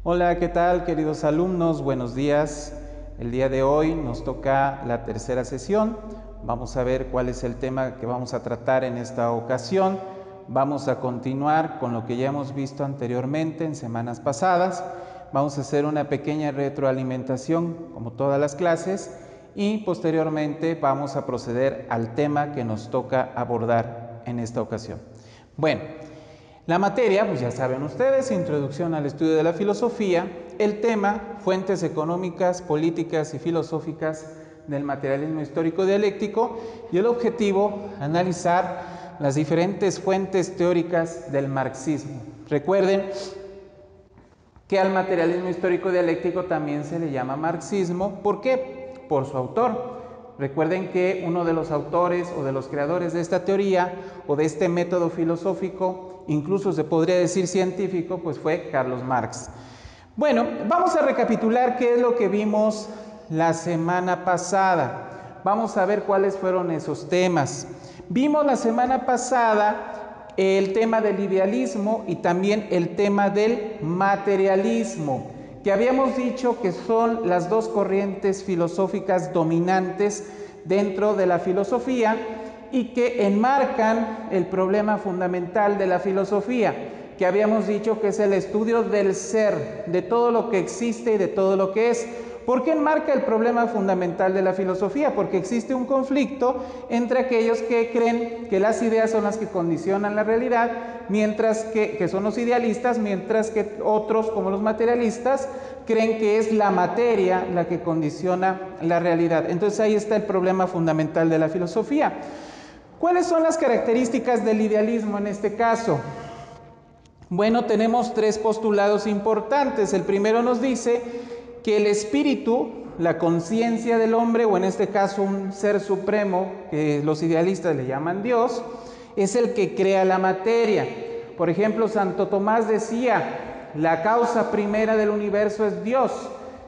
Hola, ¿qué tal, queridos alumnos? Buenos días. El día de hoy nos toca la tercera sesión. Vamos a ver cuál es el tema que vamos a tratar en esta ocasión. Vamos a continuar con lo que ya hemos visto anteriormente en semanas pasadas. Vamos a hacer una pequeña retroalimentación, como todas las clases, y posteriormente vamos a proceder al tema que nos toca abordar en esta ocasión. Bueno, la materia, pues ya saben ustedes, introducción al estudio de la filosofía, el tema, fuentes económicas, políticas y filosóficas del materialismo histórico dialéctico, y el objetivo, analizar las diferentes fuentes teóricas del marxismo. Recuerden que al materialismo histórico dialéctico también se le llama marxismo. ¿Por qué? Por su autor. Recuerden que uno de los autores o de los creadores de esta teoría o de este método filosófico, incluso se podría decir científico, pues fue Carlos Marx. Bueno, vamos a recapitular qué es lo que vimos la semana pasada. Vamos a ver cuáles fueron esos temas. Vimos la semana pasada el tema del idealismo y también el tema del materialismo, que habíamos dicho que son las dos corrientes filosóficas dominantes dentro de la filosofía y que enmarcan el problema fundamental de la filosofía, que habíamos dicho que es el estudio del ser, de todo lo que existe y de todo lo que es. ¿Por qué enmarca el problema fundamental de la filosofía? Porque existe un conflicto entre aquellos que creen que las ideas son las que condicionan la realidad, mientras que son los idealistas, mientras que otros, como los materialistas, creen que es la materia la que condiciona la realidad. Entonces ahí está el problema fundamental de la filosofía. ¿Cuáles son las características del idealismo en este caso? Bueno, tenemos tres postulados importantes. El primero nos dice que el espíritu, la conciencia del hombre, o en este caso un ser supremo, que los idealistas le llaman Dios, es el que crea la materia. Por ejemplo, Santo Tomás decía, la causa primera del universo es Dios,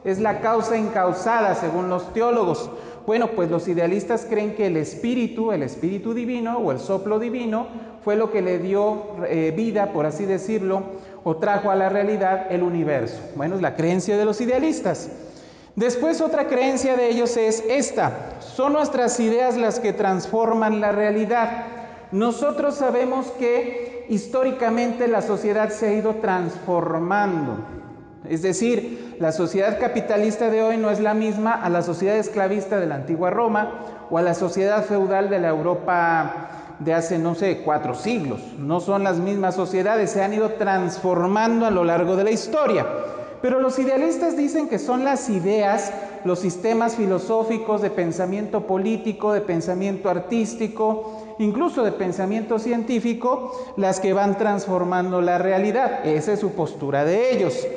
es la causa incausada, según los teólogos. Bueno, pues los idealistas creen que el espíritu divino o el soplo divino fue lo que le dio vida, por así decirlo, o trajo a la realidad el universo. Bueno, es la creencia de los idealistas. Después otra creencia de ellos es esta: son nuestras ideas las que transforman la realidad. Nosotros sabemos que históricamente la sociedad se ha ido transformando. Es decir, la sociedad capitalista de hoy no es la misma a la sociedad esclavista de la antigua Roma o a la sociedad feudal de la Europa de hace, 4 siglos. No son las mismas sociedades, se han ido transformando a lo largo de la historia. Pero los idealistas dicen que son las ideas, los sistemas filosóficos de pensamiento político, de pensamiento artístico, incluso de pensamiento científico, las que van transformando la realidad. Esa es su postura de ellos.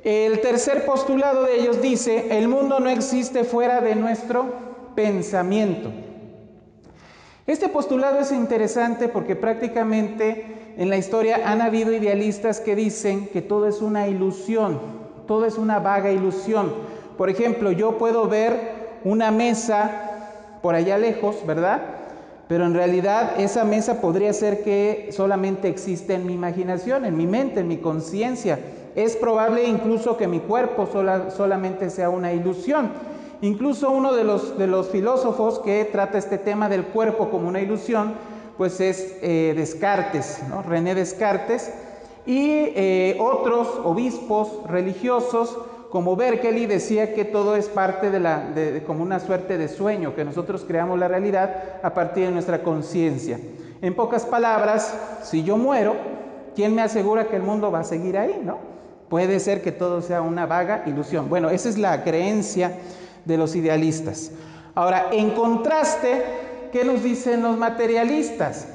El tercer postulado de ellos dice: el mundo no existe fuera de nuestro pensamiento. Este postulado es interesante porque prácticamente en la historia han habido idealistas que dicen que todo es una ilusión, todo es una vaga ilusión. Por ejemplo, yo puedo ver una mesa por allá lejos, ¿verdad? Pero en realidad esa mesa podría ser que solamente existe en mi imaginación, en mi mente, en mi conciencia. Es probable incluso que mi cuerpo solamente sea una ilusión. Incluso uno de los filósofos que trata este tema del cuerpo como una ilusión, pues es Descartes, ¿no? René Descartes, y otros obispos religiosos como Berkeley decía que todo es parte de como una suerte de sueño, que nosotros creamos la realidad a partir de nuestra conciencia. En pocas palabras, si yo muero, ¿quién me asegura que el mundo va a seguir ahí, no? Puede ser que todo sea una vaga ilusión. Bueno, esa es la creencia de los idealistas. Ahora, en contraste, ¿qué nos dicen los materialistas?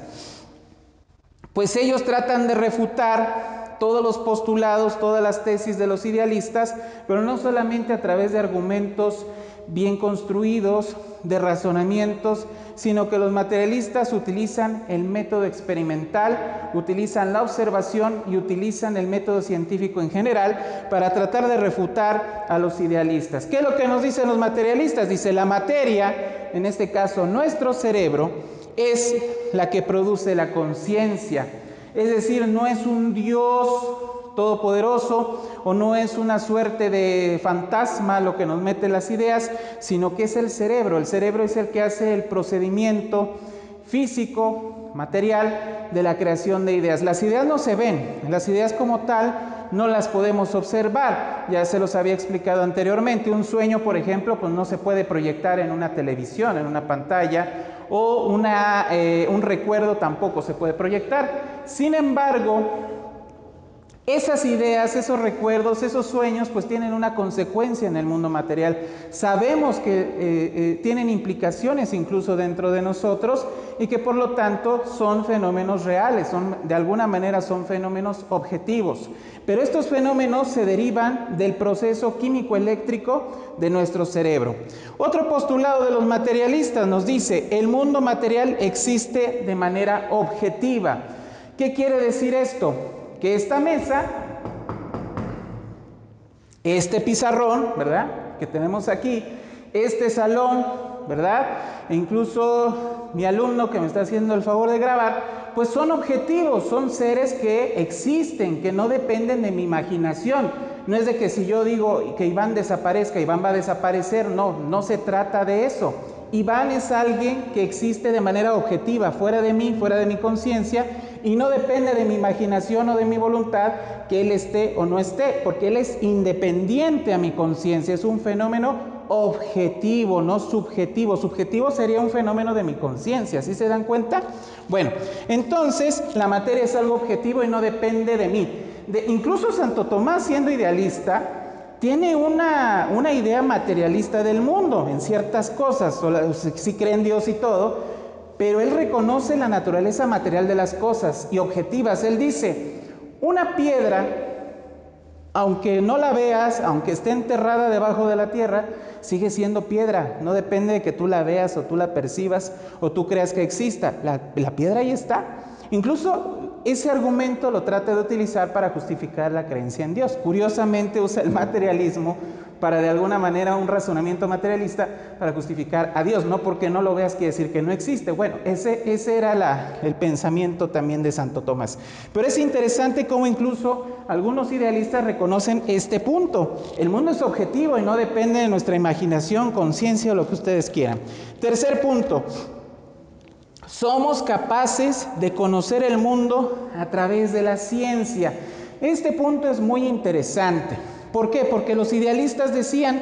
Pues ellos tratan de refutar todos los postulados, todas las tesis de los idealistas, pero no solamente a través de argumentos bien construidos, de razonamientos, sino que los materialistas utilizan el método experimental, utilizan la observación y utilizan el método científico en general para tratar de refutar a los idealistas. ¿Qué es lo que nos dicen los materialistas? Dice, la materia, en este caso nuestro cerebro, es la que produce la conciencia. Es decir, no es un Dios todopoderoso, o no es una suerte de fantasma lo que nos mete las ideas, sino que es el cerebro. El cerebro es el que hace el procedimiento físico, material, de la creación de ideas. Las ideas no se ven, las ideas como tal no las podemos observar. Ya se los había explicado anteriormente. Un sueño, por ejemplo, pues no se puede proyectar en una televisión, en una pantalla, o un recuerdo tampoco se puede proyectar. Sin embargo, esas ideas, esos recuerdos, esos sueños, pues tienen una consecuencia en el mundo material. Sabemos que tienen implicaciones incluso dentro de nosotros y que por lo tanto son fenómenos reales, de alguna manera son fenómenos objetivos. Pero estos fenómenos se derivan del proceso químico-eléctrico de nuestro cerebro. Otro postulado de los materialistas nos dice: el mundo material existe de manera objetiva. ¿Qué quiere decir esto? Que esta mesa, este pizarrón, ¿verdad?, que tenemos aquí, este salón, ¿verdad?, e incluso mi alumno que me está haciendo el favor de grabar, pues son objetivos, son seres que existen, que no dependen de mi imaginación. No es de que si yo digo que Iván desaparezca, Iván va a desaparecer. No se trata de eso. Iván es alguien que existe de manera objetiva, fuera de mí, fuera de mi conciencia, y no depende de mi imaginación o de mi voluntad que él esté o no esté, porque él es independiente a mi conciencia, es un fenómeno objetivo, no subjetivo. Subjetivo sería un fenómeno de mi conciencia, ¿sí se dan cuenta? Bueno, entonces la materia es algo objetivo y no depende de mí. Incluso Santo Tomás, siendo idealista, tiene una idea materialista del mundo en ciertas cosas. Sí cree en Dios y todo, pero él reconoce la naturaleza material de las cosas y objetivas. Él dice: una piedra, aunque no la veas, aunque esté enterrada debajo de la tierra, sigue siendo piedra. No depende de que tú la veas o tú la percibas o tú creas que exista. La piedra ahí está. Incluso ese argumento lo trata de utilizar para justificar la creencia en Dios. Curiosamente usa el materialismo para, de alguna manera, un razonamiento materialista para justificar a Dios. No porque no lo veas quiere decir que no existe. Bueno, ese era el pensamiento también de Santo Tomás. Pero es interesante cómo incluso algunos idealistas reconocen este punto. El mundo es objetivo y no depende de nuestra imaginación, conciencia o lo que ustedes quieran. Tercer punto: somos capaces de conocer el mundo a través de la ciencia. Este punto es muy interesante. ¿Por qué? Porque los idealistas decían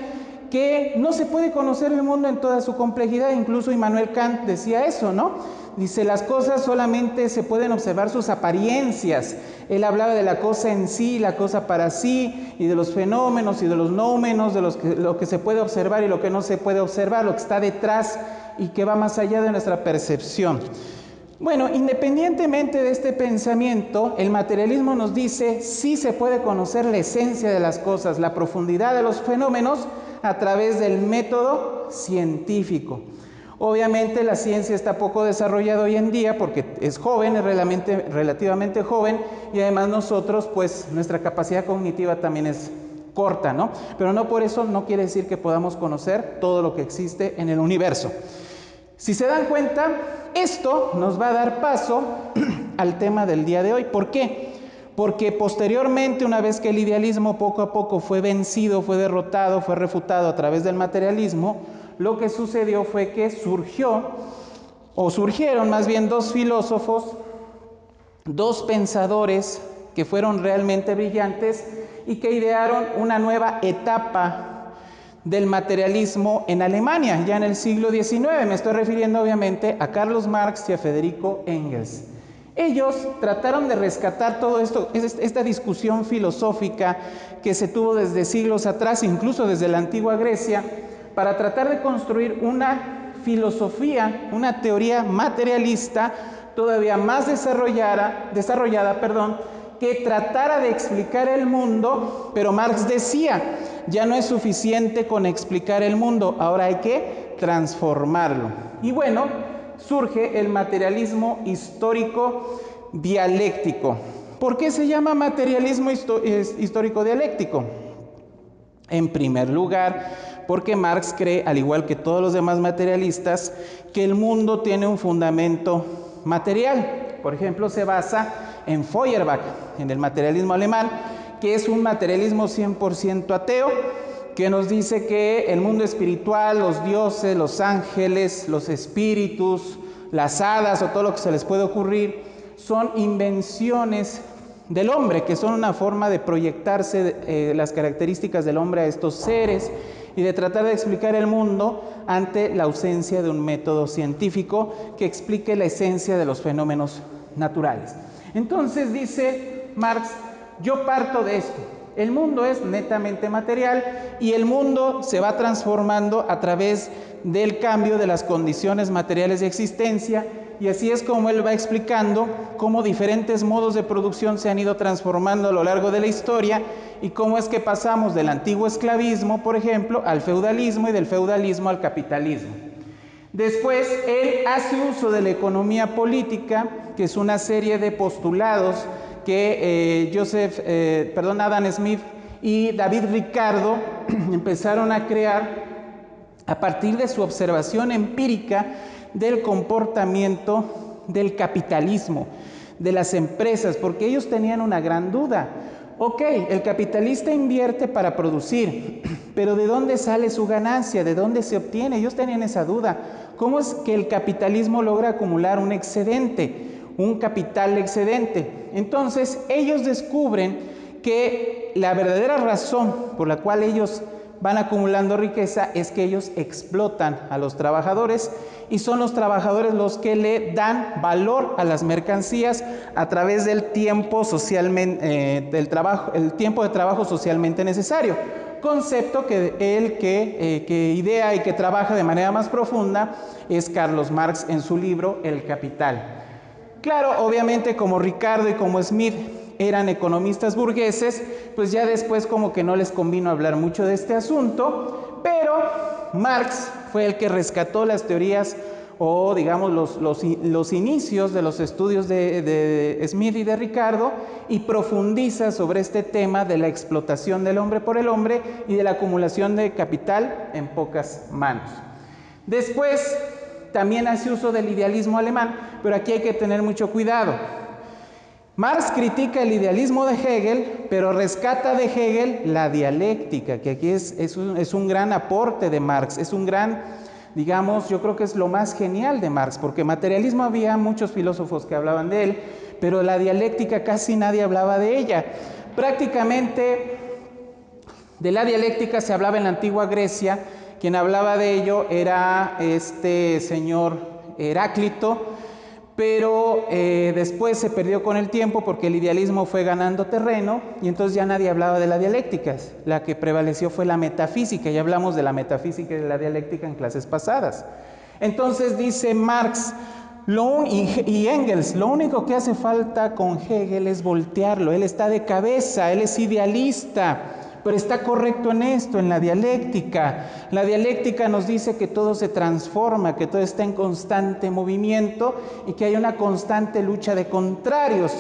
que no se puede conocer el mundo en toda su complejidad. Incluso Immanuel Kant decía eso, ¿no? Dice: las cosas solamente se pueden observar sus apariencias. Él hablaba de la cosa en sí, la cosa para sí, y de los fenómenos y de los nómenos, de lo que se puede observar y lo que no se puede observar, lo que está detrás y que va más allá de nuestra percepción. Bueno, independientemente de este pensamiento, el materialismo nos dice: sí se puede conocer la esencia de las cosas, la profundidad de los fenómenos a través del método científico. Obviamente la ciencia está poco desarrollada hoy en día porque es joven, es relativamente joven, y además nosotros, pues nuestra capacidad cognitiva también es corta, ¿no? Pero no por eso no quiere decir que podamos conocer todo lo que existe en el universo. Si se dan cuenta, esto nos va a dar paso al tema del día de hoy. ¿Por qué? Porque posteriormente, una vez que el idealismo poco a poco fue vencido, fue derrotado, fue refutado a través del materialismo, lo que sucedió fue que surgieron más bien dos filósofos, dos pensadores que fueron realmente brillantes y que idearon una nueva etapa del materialismo en Alemania, ya en el siglo XIX. Me estoy refiriendo obviamente a Carlos Marx y a Federico Engels. Ellos trataron de rescatar todo esto, esta discusión filosófica que se tuvo desde siglos atrás, incluso desde la antigua Grecia, para tratar de construir una filosofía, una teoría materialista todavía más desarrollada, que tratara de explicar el mundo. Pero Marx decía: ya no es suficiente con explicar el mundo, ahora hay que transformarlo. Y bueno, surge el materialismo histórico dialéctico. ¿Por qué se llama materialismo histórico dialéctico? En primer lugar, porque Marx cree, al igual que todos los demás materialistas, que el mundo tiene un fundamento material. Por ejemplo, se basa en Feuerbach, en el materialismo alemán, que es un materialismo 100% ateo, que nos dice que el mundo espiritual, los dioses, los ángeles, los espíritus, las hadas o todo lo que se les puede ocurrir, son invenciones del hombre, que son una forma de proyectarse las características del hombre a estos seres y de tratar de explicar el mundo ante la ausencia de un método científico que explique la esencia de los fenómenos naturales. Entonces dice Marx, yo parto de esto. El mundo es netamente material y el mundo se va transformando a través del cambio de las condiciones materiales de existencia, y así es como él va explicando cómo diferentes modos de producción se han ido transformando a lo largo de la historia y cómo es que pasamos del antiguo esclavismo, por ejemplo, al feudalismo y del feudalismo al capitalismo. Después, él hace uso de la economía política, que es una serie de postulados que Adam Smith y David Ricardo empezaron a crear a partir de su observación empírica del comportamiento del capitalismo, de las empresas, porque ellos tenían una gran duda. Ok, el capitalista invierte para producir, pero ¿de dónde sale su ganancia? ¿De dónde se obtiene? Ellos tenían esa duda. ¿Cómo es que el capitalismo logra acumular un excedente, un capital excedente? Entonces, ellos descubren que la verdadera razón por la cual ellos van acumulando riqueza es que ellos explotan a los trabajadores y son los trabajadores los que le dan valor a las mercancías a través del tiempo el tiempo de trabajo socialmente necesario. Concepto que el que idea y que trabaja de manera más profunda es Carlos Marx en su libro El Capital. Claro, obviamente como Ricardo y como Smith eran economistas burgueses, pues ya después como que no les convino hablar mucho de este asunto, pero Marx fue el que rescató las teorías o digamos los inicios de los estudios de Smith y de Ricardo y profundiza sobre este tema de la explotación del hombre por el hombre y de la acumulación de capital en pocas manos. Después también hace uso del idealismo alemán, pero aquí hay que tener mucho cuidado. Marx critica el idealismo de Hegel, pero rescata de Hegel la dialéctica, que aquí es un gran aporte de Marx, es un gran, digamos, yo creo que es lo más genial de Marx, porque materialismo había muchos filósofos que hablaban de él, pero la dialéctica casi nadie hablaba de ella. Prácticamente de la dialéctica se hablaba en la antigua Grecia, quien hablaba de ello era este señor Heráclito, pero después se perdió con el tiempo porque el idealismo fue ganando terreno y entonces ya nadie hablaba de la dialéctica. La que prevaleció fue la metafísica, ya hablamos de la metafísica y de la dialéctica en clases pasadas. Entonces dice Marx y Engels, lo único que hace falta con Hegel es voltearlo, él está de cabeza, él es idealista, pero está correcto en esto, en la dialéctica. La dialéctica nos dice que todo se transforma, que todo está en constante movimiento y que hay una constante lucha de contrarios.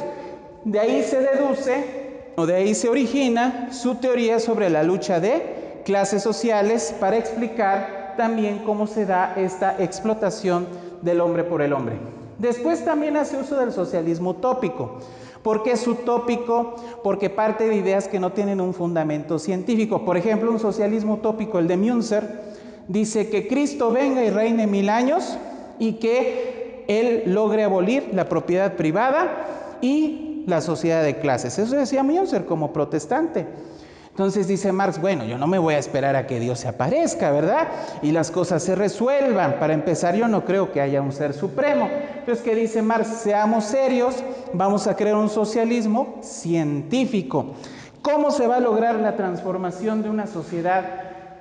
De ahí se deduce, o de ahí se origina su teoría sobre la lucha de clases sociales para explicar también cómo se da esta explotación del hombre por el hombre. Después también hace uso del socialismo utópico. ¿Por qué es utópico? Porque parte de ideas que no tienen un fundamento científico. Por ejemplo, un socialismo utópico, el de Münzer, dice que Cristo venga y reine 1000 años y que Él logre abolir la propiedad privada y la sociedad de clases. Eso decía Münzer como protestante. Entonces dice Marx, bueno, yo no me voy a esperar a que Dios se aparezca, ¿verdad? Y las cosas se resuelvan. Para empezar, yo no creo que haya un ser supremo. Entonces, ¿qué dice Marx? Seamos serios, vamos a crear un socialismo científico. ¿Cómo se va a lograr la transformación de una sociedad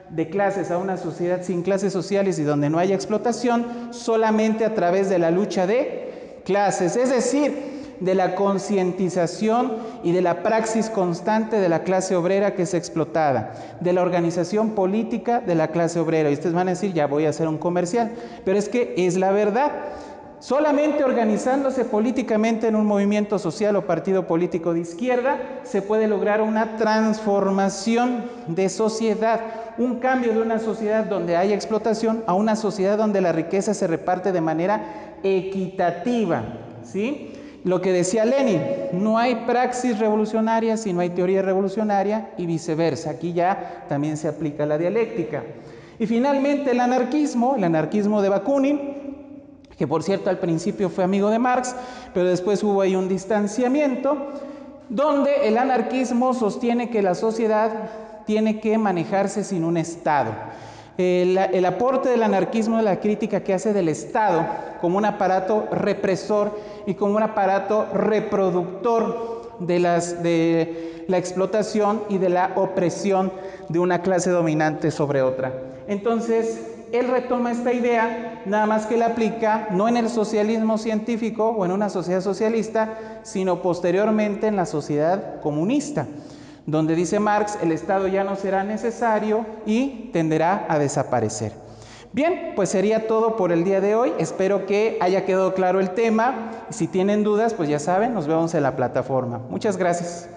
de clases a una sociedad sin clases sociales y donde no haya explotación? Solamente a través de la lucha de clases, es decir, de la concientización y de la praxis constante de la clase obrera que es explotada, de la organización política de la clase obrera. Y ustedes van a decir, ya voy a hacer un comercial, pero es que es la verdad. Solamente organizándose políticamente en un movimiento social o partido político de izquierda se puede lograr una transformación de sociedad, un cambio de una sociedad donde hay explotación a una sociedad donde la riqueza se reparte de manera equitativa, ¿sí? lo que decía Lenin, no hay praxis revolucionaria si no hay teoría revolucionaria y viceversa. Aquí ya también se aplica la dialéctica. Y finalmente el anarquismo de Bakunin, que por cierto al principio fue amigo de Marx, pero después hubo ahí un distanciamiento, donde el anarquismo sostiene que la sociedad tiene que manejarse sin un Estado. El aporte del anarquismo es la crítica que hace del Estado como un aparato represor y como un aparato reproductor de la explotación y de la opresión de una clase dominante sobre otra. Entonces, él retoma esta idea, nada más que la aplica no en el socialismo científico o en una sociedad socialista, sino posteriormente en la sociedad comunista, donde dice Marx, el Estado ya no será necesario y tenderá a desaparecer. Bien, pues sería todo por el día de hoy. Espero que haya quedado claro el tema. Si tienen dudas, pues ya saben, nos vemos en la plataforma. Muchas gracias.